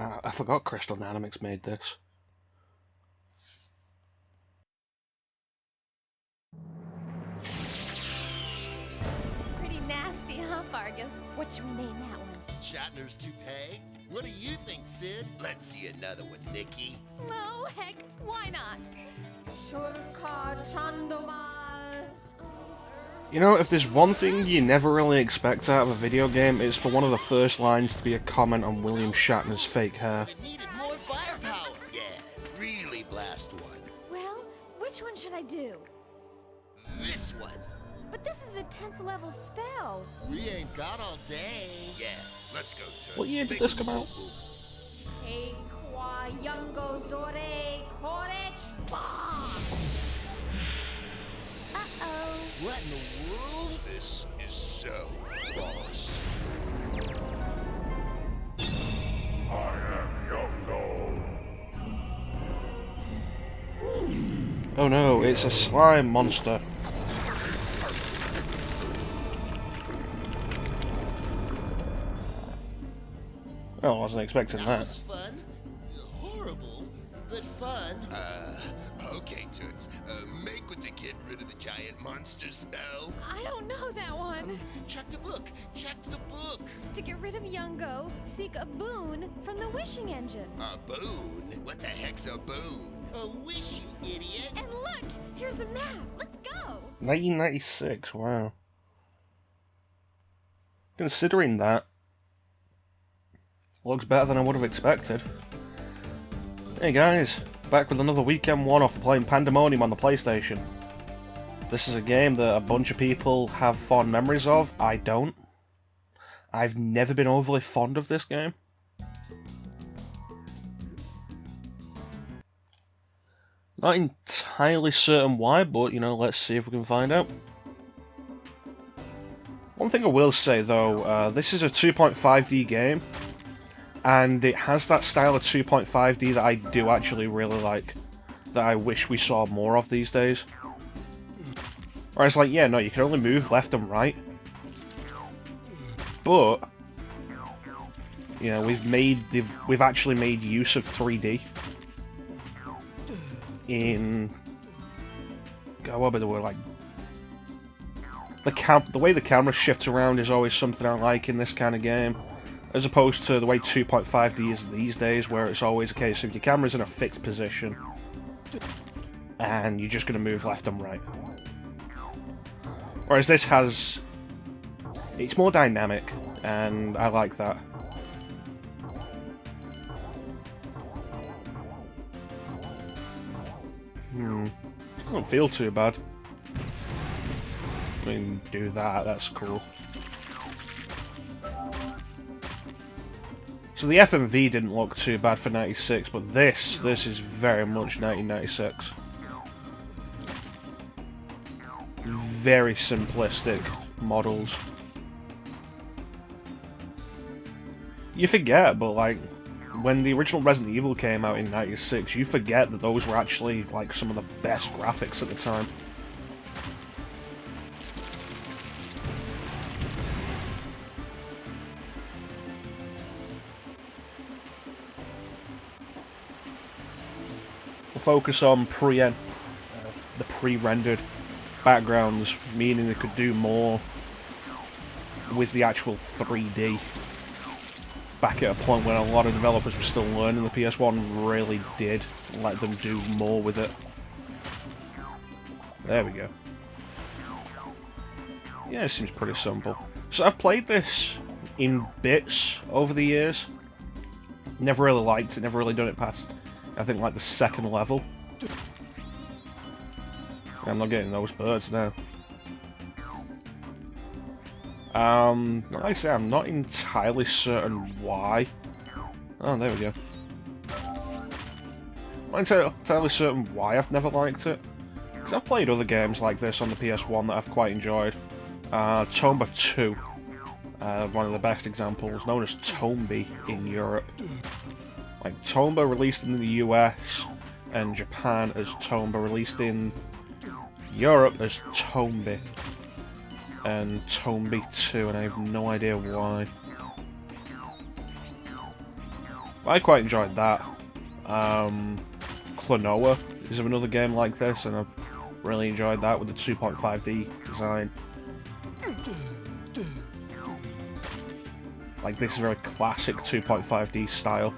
I forgot Crystal Dynamics made this. Pretty nasty, huh, Fargus? What should we name that one? Shatner's toupee? What do you think, Sid? Let's see another one, Nikki. Oh, heck, why not? You know, if there's one thing you never really expect out of a video game, it's for one of the first lines to be a comment on William Shatner's fake hair. It needed more firepower. Yeah, really blast one. Well, which one should I do? This one. But this is a 10th level spell. We ain't got all day. Yeah, let's go, Toots. What year did this come out? Uh-oh. What in the world? This is so boss. I am Yongo. Oh no, it's a slime monster. Oh, I wasn't expecting That that. was fun. Horrible, but fun. Okay, Toots. Make with the get rid of the giant monster spell. I don't know that one. Check the book. Check the book. To get rid of Yungo, seek a boon from the wishing engine. A boon? What the heck's a boon? A wish, you idiot. And look, here's a map. Let's go. 1996, wow. Considering that, looks better than I would have expected. Hey guys, back with another weekend one-off playing Pandemonium on the PlayStation. This is a game that a bunch of people have fond memories of. I don't. I've never been overly fond of this game. Not entirely certain why, but, you know, let's see if we can find out. One thing I will say, though, this is a 2.5D game, and it has that style of 2.5D that I do actually really like, that I wish we saw more of these days. Whereas, like, yeah, no, you can only move left and right, but, you know, we've actually made use of 3D in, God, what would be the word, like, the way the camera shifts around is always something I like in this kind of game, as opposed to the way 2.5D is these days, where it's always a case of your camera's in a fixed position, and you're just going to move left and right. Whereas this has... it's more dynamic, and I like that. Doesn't feel too bad. I mean, do that, that's cool. So the FMV didn't look too bad for 96, but this is very much 1996. Very simplistic models. You forget, but like, when the original Resident Evil came out in 96, you forget that those were actually like some of the best graphics at the time. The focus on the pre-rendered backgrounds, meaning they could do more with the actual 3D. Back at a point when a lot of developers were still learning, the PS1 really did let them do more with it. There we go. Yeah, it seems pretty simple. So I've played this in bits over the years. Never really liked it, never really done it past, I think, like the second level. I'm not getting those birds now. Like I say, I'm not entirely certain why. Oh, there we go. I'm not entirely certain why I've never liked it. Because I've played other games like this on the PS1 that I've quite enjoyed. Tomba 2. One of the best examples, known as Tombi in Europe. Like, Tomba released in the US, and Japan as Tomba, released in Europe as Tombi. And Tombi 2, and I have no idea why. I quite enjoyed that. Klonoa is another game like this, and I've really enjoyed that with the 2.5D design. Like, this is very classic 2.5D style.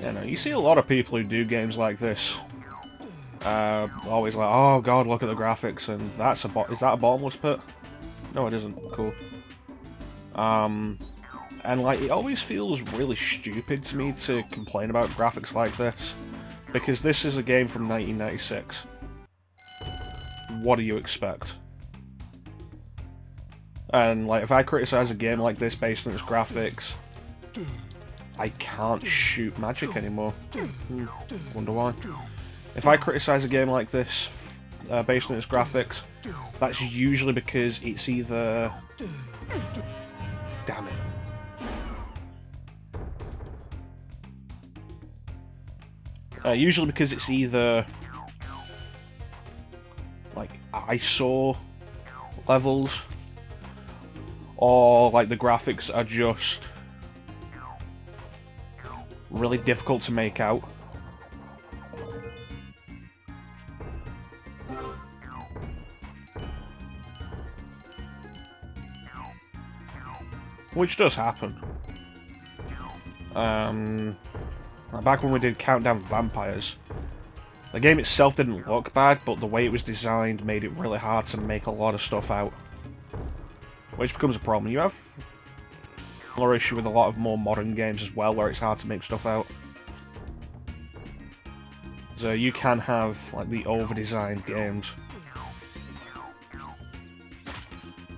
Yeah, no, you see a lot of people who do games like this. Always like, oh god, look at the graphics, and that's is that a bottomless pit? No, it isn't. Cool. And like, it always feels really stupid to me to complain about graphics like this, because this is a game from 1996. What do you expect? And like, if I criticize a game like this based on its graphics, I can't shoot magic anymore. Wonder why. If I criticize a game like this based on its graphics, that's usually because it's either... Damn it. Usually because it's either like ISO levels, or like the graphics are just really difficult to make out. Which does happen. Back when we did Countdown Vampires, the game itself didn't look bad, but the way it was designed made it really hard to make a lot of stuff out. Which becomes a problem. You have a similar issue with a lot of more modern games as well, where it's hard to make stuff out. So you can have like the over-designed games.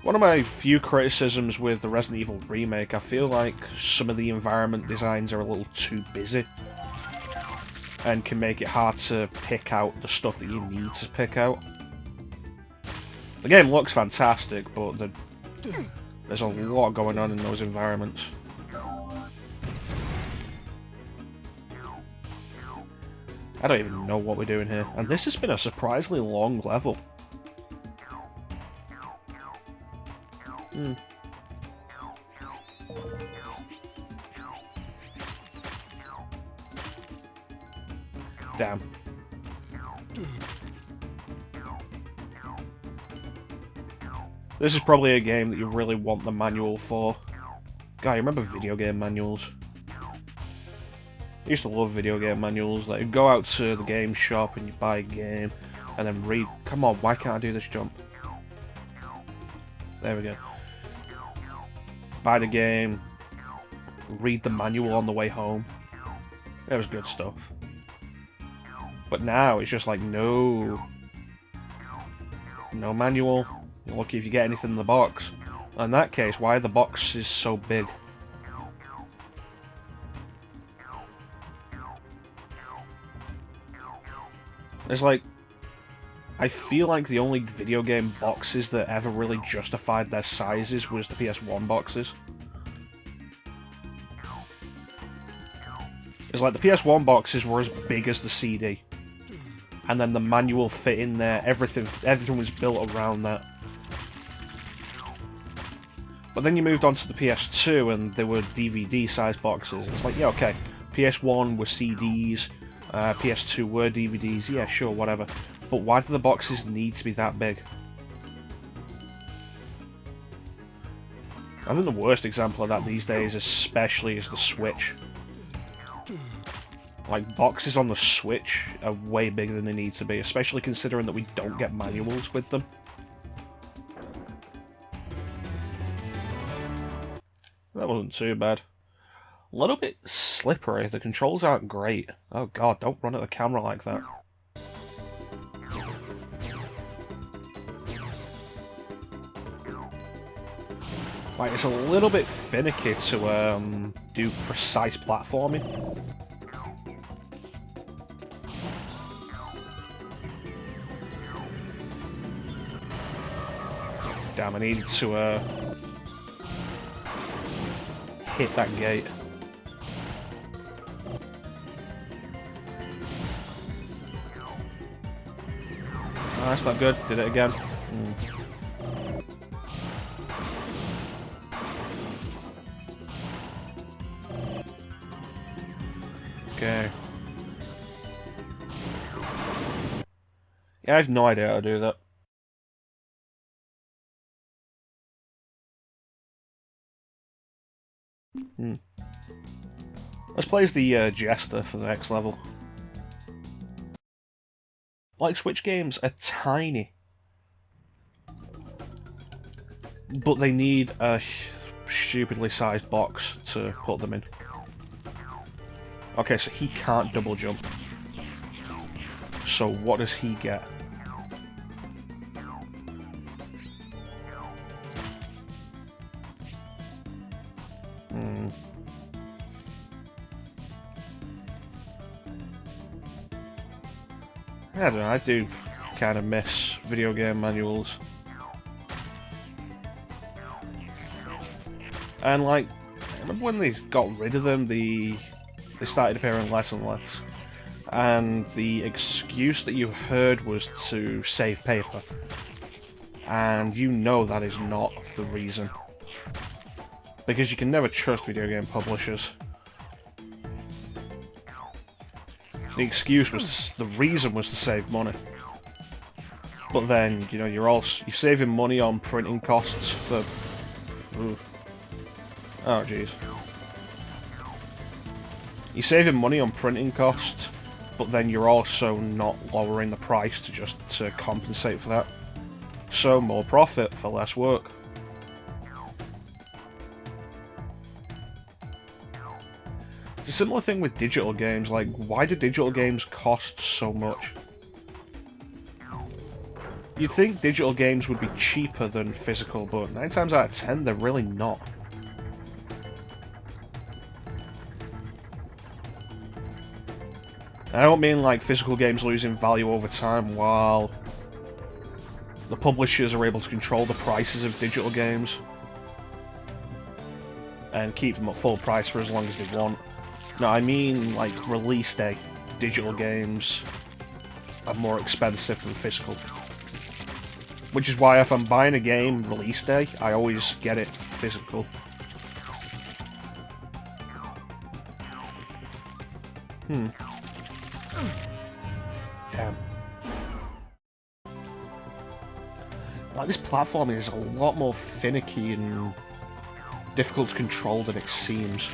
One of my few criticisms with the Resident Evil remake, I feel like some of the environment designs are a little too busy, and can make it hard to pick out the stuff that you need to pick out. The game looks fantastic, but there's a lot going on in those environments. I don't even know what we're doing here, and this has been a surprisingly long level. Damn. This is probably a game that you really want the manual for. God, I remember video game manuals. I used to love video game manuals. Like, you'd go out to the game shop and you buy a game, and then read... Come on, why can't I do this jump? There we go. Buy the game, read the manual on the way home. It was good stuff. But now it's just like, no. No manual. You're lucky if you get anything in the box. In that case, why are the boxes so big? It's like, I feel like the only video game boxes that ever really justified their sizes was the PS1 boxes. It's like the PS1 boxes were as big as the CD. And then the manual fit in there, everything was built around that. But then you moved on to the PS2 and there were DVD-sized boxes. It's like, yeah, okay, PS1 were CDs, PS2 were DVDs, yeah, sure, whatever. But why do the boxes need to be that big? I think the worst example of that these days especially is the Switch. Like, boxes on the Switch are way bigger than they need to be, especially considering that we don't get manuals with them. That wasn't too bad. A little bit slippery, the controls aren't great. Oh god, don't run at the camera like that. Like, it's a little bit finicky to do precise platforming. Damn, I needed to hit that gate. Oh, that's not good. Did it again. Okay. Yeah, I have no idea how to do that. Let's play as the Jester for the next level. Like, Switch games are tiny. But they need a stupidly sized box to put them in. Okay, so he can't double jump. So what does he get? I don't know, I do kind of miss video game manuals. And like, I remember when they got rid of them, they started appearing less and less. And the excuse that you heard was to save paper. And you know that is not the reason. Because you can never trust video game publishers. The excuse was, the reason was to save money. But then, you know, you're saving money on printing costs for... Ooh. Oh, jeez. You're saving money on printing costs, but then you're also not lowering the price to compensate for that. So, more profit for less work. It's a similar thing with digital games, like, why do digital games cost so much? You'd think digital games would be cheaper than physical, but 9 times out of 10, they're really not. I don't mean like physical games losing value over time while the publishers are able to control the prices of digital games and keep them at full price for as long as they want. No, I mean like release day. Digital games are more expensive than physical. Which is why if I'm buying a game release day, I always get it physical. Damn. Like, this platforming is a lot more finicky and difficult to control than it seems.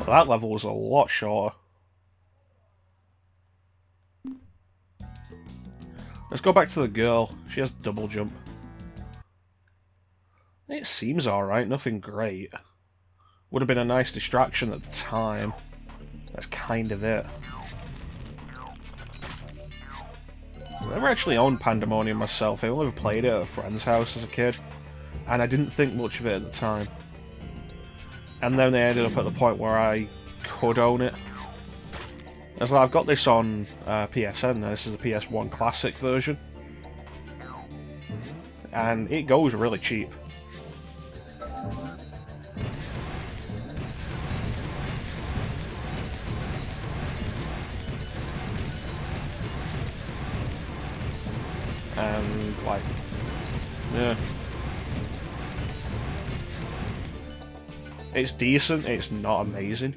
That level was a lot shorter. Let's go back to the girl. She has double jump. It seems alright, nothing great. Would have been a nice distraction at the time. That's kind of it. I never actually owned Pandemonium myself. I only ever played it at a friend's house as a kid. And I didn't think much of it at the time. And then they ended up at the point where I could own it. As like, I've got this on PSN now. This is the PS1 Classic version. And it goes really cheap. And, like, yeah. It's decent, it's not amazing.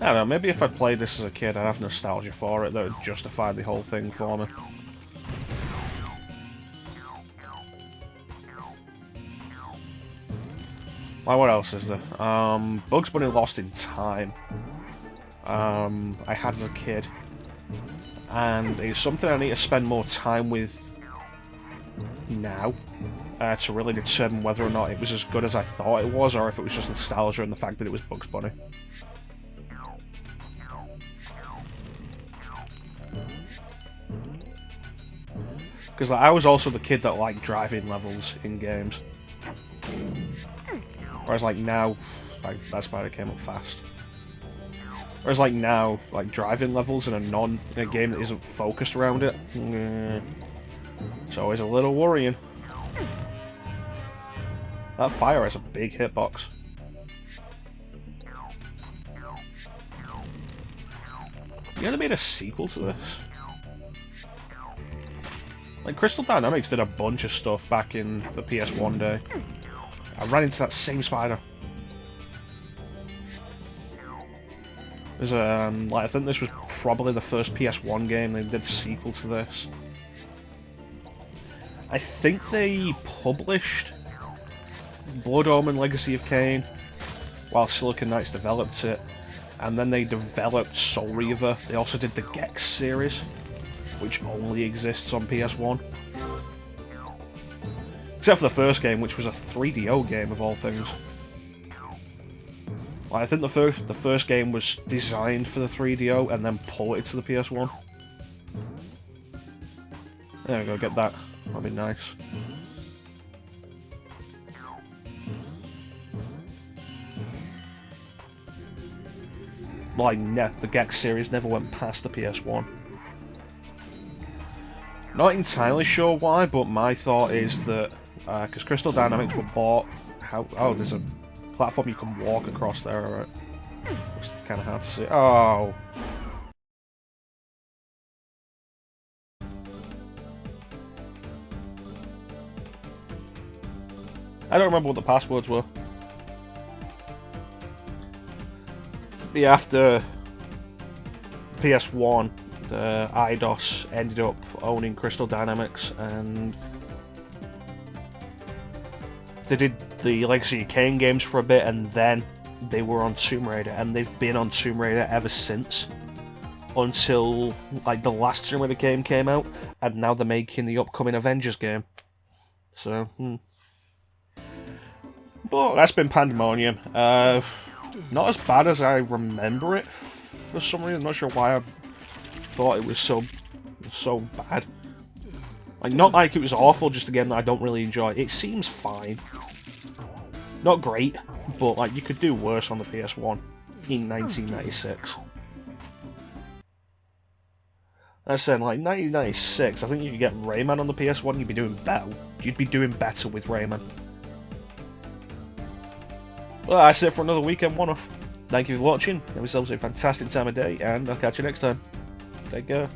I don't know, maybe if I played this as a kid, I'd have nostalgia for it that would justify the whole thing for me. Like, what else is there? Bugs Bunny Lost in Time. I had as a kid. And it's something I need to spend more time with now. To really determine whether or not it was as good as I thought it was, or if it was just nostalgia and the fact that it was Bugs Bunny. Because like, I was also the kid that liked driving levels in games. Whereas like now, like, that's why it came up fast. Whereas like now, like driving levels in a game that isn't focused around it, it's always a little worrying. That fire has a big hitbox. You know they made a sequel to this? Like, Crystal Dynamics did a bunch of stuff back in the PS1 day. I ran into that same spider. There's like, I think this was probably the first PS1 game they did a sequel to this. I think they published Blood Omen Legacy of Kain while Silicon Knights developed it, and then they developed Soul Reaver. They also did the Gex series, which only exists on PS1. Except for the first game, which was a 3DO game of all things. Like, I think the first game was designed for the 3DO and then ported to the PS1. There we go, get that. That'd be nice. Like, the Gex series never went past the PS1. Not entirely sure why, but my thought is that because Crystal Dynamics were bought. Oh, there's a platform you can walk across there, alright. It's kind of hard to see. Oh. I don't remember what the passwords were. Yeah, after PS1, the IDOS ended up owning Crystal Dynamics, and they did the Legacy of Kain games for a bit, and then they were on Tomb Raider, and they've been on Tomb Raider ever since, until like the last Tomb Raider game came out, and now they're making the upcoming Avengers game. So, But that's been Pandemonium. Not as bad as I remember it, for some reason. I'm not sure why I thought it was so bad. Like, not like it was awful, just again, I don't really enjoy it. It seems fine. Not great, but like, you could do worse on the PS1 in 1996. I said, like, 1996, I think you could get Rayman on the PS1, you'd be doing better. You'd be doing better with Rayman. Well, that's it for another weekend one-off. Thank you for watching. Have yourselves a fantastic time of day, and I'll catch you next time. Take care.